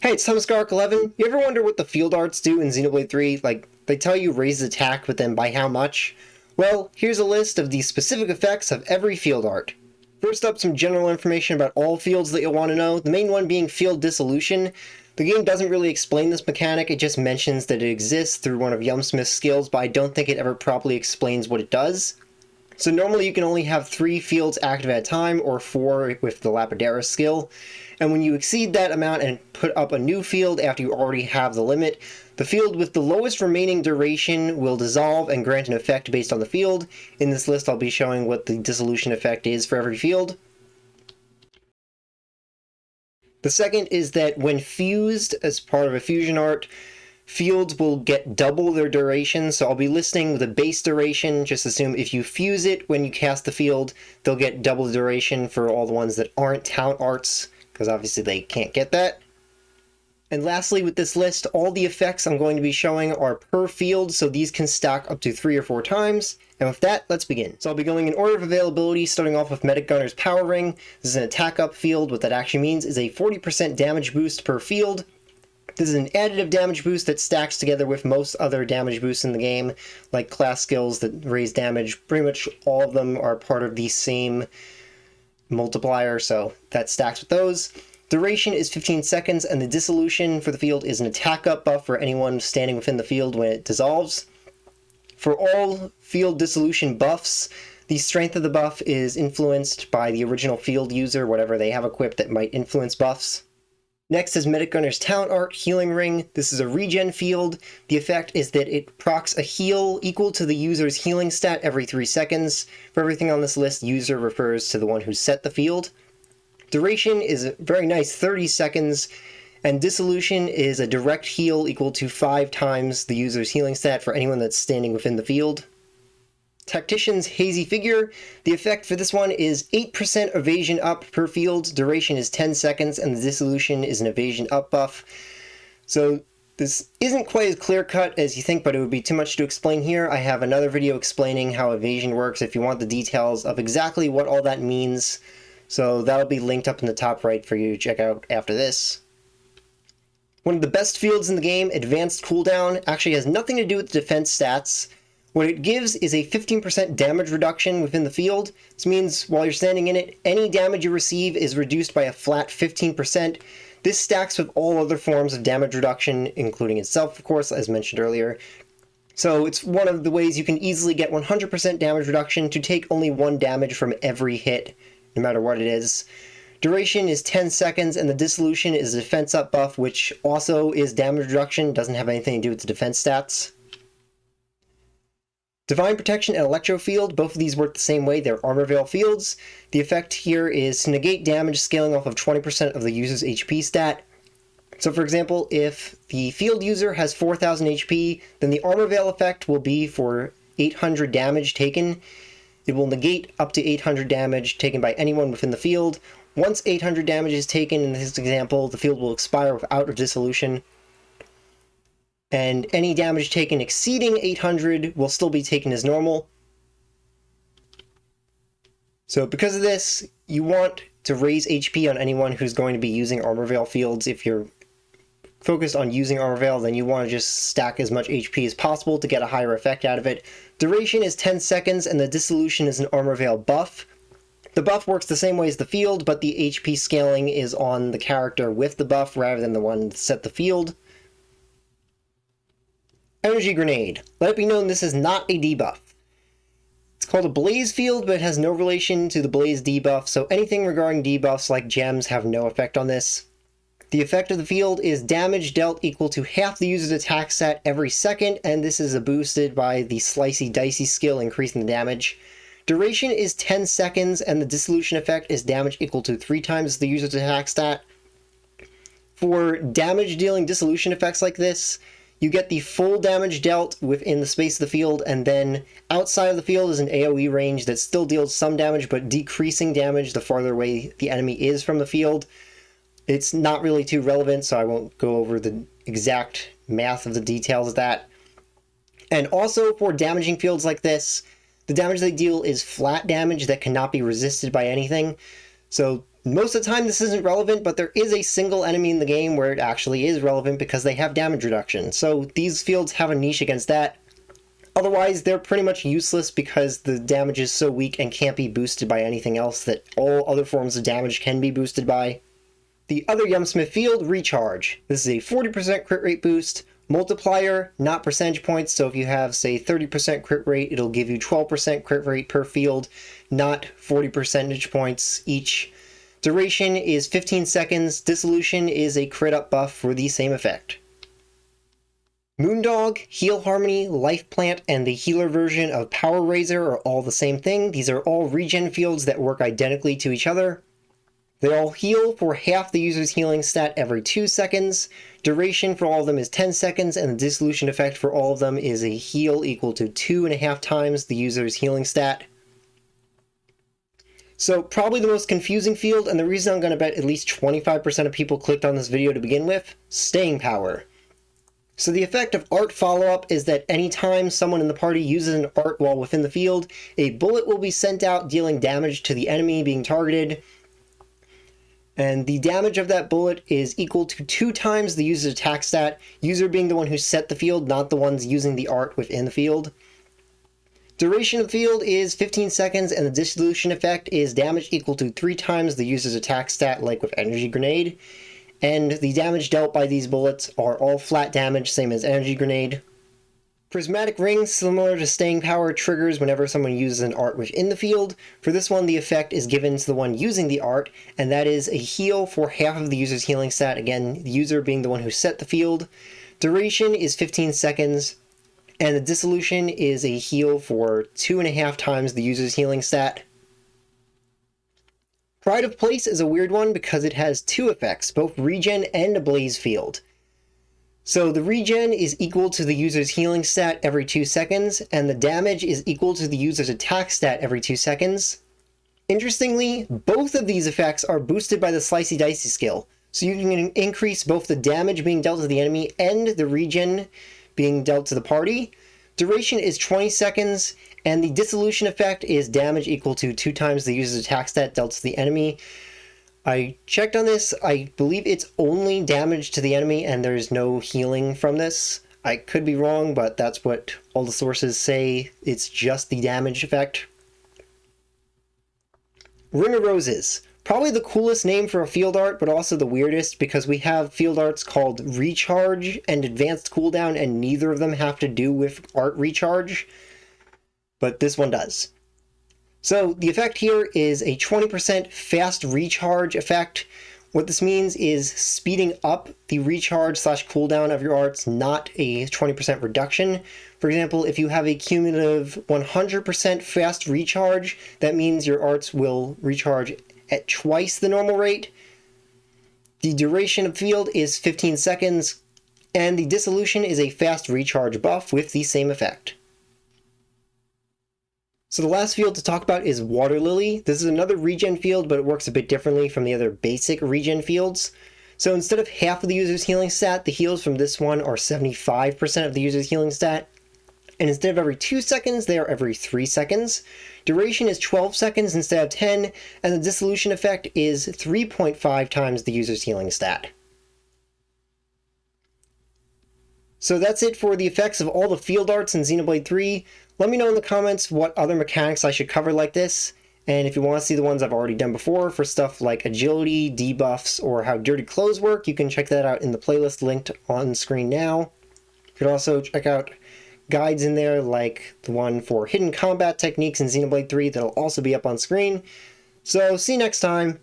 Hey, it's Scark11. You ever wonder what the field arts do in Xenoblade 3? Like, they tell you raise attack, but then by how much? Well, here's a list of the specific effects of every field art. First up, some general information about all fields that you'll want to know, the main one being Field Dissolution. The game doesn't really explain this mechanic, it just mentions that it exists through one of Yumsmith's skills, but I don't think it ever properly explains what it does. So normally you can only have 3 fields active at a time, or 4 with the Lapidaris skill. And when you exceed that amount and put up a new field after you already have the limit, the field with the lowest remaining duration will dissolve and grant an effect based on the field. In this list I'll be showing what the dissolution effect is for every field. The second is that when fused as part of a fusion art, fields will get double their duration, so I'll be listing the base duration. Just assume if you fuse it when you cast the field, they'll get double the duration for all the ones that aren't talent arts, because obviously they can't get that. And lastly, with this list, all the effects I'm going to be showing are per field, so these can stack up to 3 or 4 times. And with that, let's begin. So I'll be going in order of availability, starting off with Medic Gunner's Power Ring. This is an attack up field. What that actually means is a 40% damage boost per field. This is an additive damage boost that stacks together with most other damage boosts in the game, like class skills that raise damage. Pretty much all of them are part of the same multiplier, so that stacks with those. Duration is 15 seconds, and the dissolution for the field is an attack up buff for anyone standing within the field when it dissolves. For all field dissolution buffs, the strength of the buff is influenced by the original field user, whatever they have equipped that might influence buffs. Next is Medic Gunner's Talent Art Healing Ring. This is a regen field. The effect is that it procs a heal equal to the user's healing stat every 3 seconds. For everything on this list, user refers to the one who set the field. Duration is a very nice 30 seconds, and Dissolution is a direct heal equal to 5 times the user's healing stat for anyone that's standing within the field. Tactician's Hazy Figure. The effect for this one is 8% evasion up per field, duration is 10 seconds, and the dissolution is an evasion up buff. So this isn't quite as clear-cut as you think, but it would be too much to explain here. I have another video explaining how evasion works if you want the details of exactly what all that means. So that'll be linked up in the top right for you to check out after this. One of the best fields in the game, Advanced Cooldown, actually has nothing to do with the defense stats. What it gives is a 15% damage reduction within the field. This means while you're standing in it, any damage you receive is reduced by a flat 15%. This stacks with all other forms of damage reduction, including itself, of course, as mentioned earlier. So it's one of the ways you can easily get 100% damage reduction to take only 1 damage from every hit, no matter what it is. Duration is 10 seconds, and the dissolution is a defense up buff, which also is damage reduction, doesn't have anything to do with the defense stats. Divine Protection and Electro Field, both of these work the same way, they're armor veil fields. The effect here is to negate damage scaling off of 20% of the user's HP stat. So for example, if the field user has 4000 HP, then the armor veil effect will be for 800 damage taken. It will negate up to 800 damage taken by anyone within the field. Once 800 damage is taken, in this example, the field will expire without a dissolution. And any damage taken exceeding 800 will still be taken as normal. So because of this, you want to raise HP on anyone who's going to be using armor veil fields. If you're focused on using armor veil, then you want to just stack as much HP as possible to get a higher effect out of it. Duration is 10 seconds, and the dissolution is an armor veil buff. The buff works the same way as the field, but the HP scaling is on the character with the buff rather than the one that set the field. Energy Grenade. Let it be known this is not a debuff. It's called a Blaze Field, but it has no relation to the Blaze debuff, so anything regarding debuffs like gems have no effect on this. The effect of the field is damage dealt equal to half the user's attack stat every second, and this is boosted by the Slicey Dicey skill, increasing the damage. Duration is 10 seconds, and the dissolution effect is damage equal to 3 times the user's attack stat. For damage-dealing dissolution effects like this, you get the full damage dealt within the space of the field, and then outside of the field is an AoE range that still deals some damage, but decreasing damage the farther away the enemy is from the field. It's not really too relevant, so I won't go over the exact math of the details of that. And also for damaging fields like this, the damage they deal is flat damage that cannot be resisted by anything. So Most of the time this isn't relevant, but there is a single enemy in the game where it actually is relevant because they have damage reduction. So these fields have a niche against that. Otherwise, they're pretty much useless because the damage is so weak and can't be boosted by anything else that all other forms of damage can be boosted by. The other Yumsmith field, Recharge. This is a 40% crit rate boost. Multiplier, not percentage points, so if you have, say, 30% crit rate, it'll give you 12% crit rate per field, not 40 percentage points each. Duration is 15 seconds. Dissolution is a crit up buff for the same effect. Moondog, Heal Harmony, Life Plant, and the healer version of Power Razor are all the same thing. These are all regen fields that work identically to each other. They all heal for half the user's healing stat every 2 seconds. Duration for all of them is 10 seconds, and the dissolution effect for all of them is a heal equal to 2.5 times the user's healing stat. So probably the most confusing field, and the reason I'm going to bet at least 25% of people clicked on this video to begin with, Staying Power. So the effect of art follow-up is that anytime someone in the party uses an art while within the field, a bullet will be sent out dealing damage to the enemy being targeted. And the damage of that bullet is equal to 2 times the user's attack stat, user being the one who set the field, not the ones using the art within the field. Duration of the field is 15 seconds, and the dissolution effect is damage equal to 3 times the user's attack stat, like with Energy Grenade. And the damage dealt by these bullets are all flat damage, same as Energy Grenade. Prismatic Rings, similar to Staying Power, triggers whenever someone uses an art within the field. For this one, the effect is given to the one using the art, and that is a heal for half of the user's healing stat, again, the user being the one who set the field. Duration is 15 seconds, and the dissolution is a heal for 2.5 times the user's healing stat. Pride of Place is a weird one because it has 2 effects, both regen and a blaze field. So the regen is equal to the user's healing stat every 2 seconds, and the damage is equal to the user's attack stat every 2 seconds. Interestingly, both of these effects are boosted by the Slicey Dicey skill, so you can increase both the damage being dealt to the enemy and the regen being dealt to the party. Duration is 20 seconds, and the dissolution effect is damage equal to 2 times the user's attack stat dealt to the enemy. I checked on this. I believe it's only damage to the enemy, and there's no healing from this. I could be wrong, but that's what all the sources say. It's just the damage effect. Ring of Roses. Probably the coolest name for a field art, but also the weirdest, because we have field arts called Recharge and Advanced Cooldown, and neither of them have to do with art recharge, but this one does. So the effect here is a 20% fast recharge effect. What this means is speeding up the recharge / cooldown of your arts, not a 20% reduction. For example, if you have a cumulative 100% fast recharge, that means your arts will recharge at twice the normal rate. The duration of field is 15 seconds, and the dissolution is a fast recharge buff with the same effect. So the last field to talk about is Water Lily. This is another regen field, but it works a bit differently from the other basic regen fields. So instead of half of the user's healing stat, the heals from this one are 75% of the user's healing stat. And instead of every 2 seconds, they are every 3 seconds. Duration is 12 seconds instead of 10, and the dissolution effect is 3.5 times the user's healing stat. So that's it for the effects of all the field arts in Xenoblade 3. Let me know in the comments what other mechanics I should cover like this, and if you want to see the ones I've already done before for stuff like agility, debuffs, or how dirty clothes work, you can check that out in the playlist linked on screen now. You could also check out guides in there like the one for hidden combat techniques in Xenoblade 3 that'll also be up on screen. So see you next time.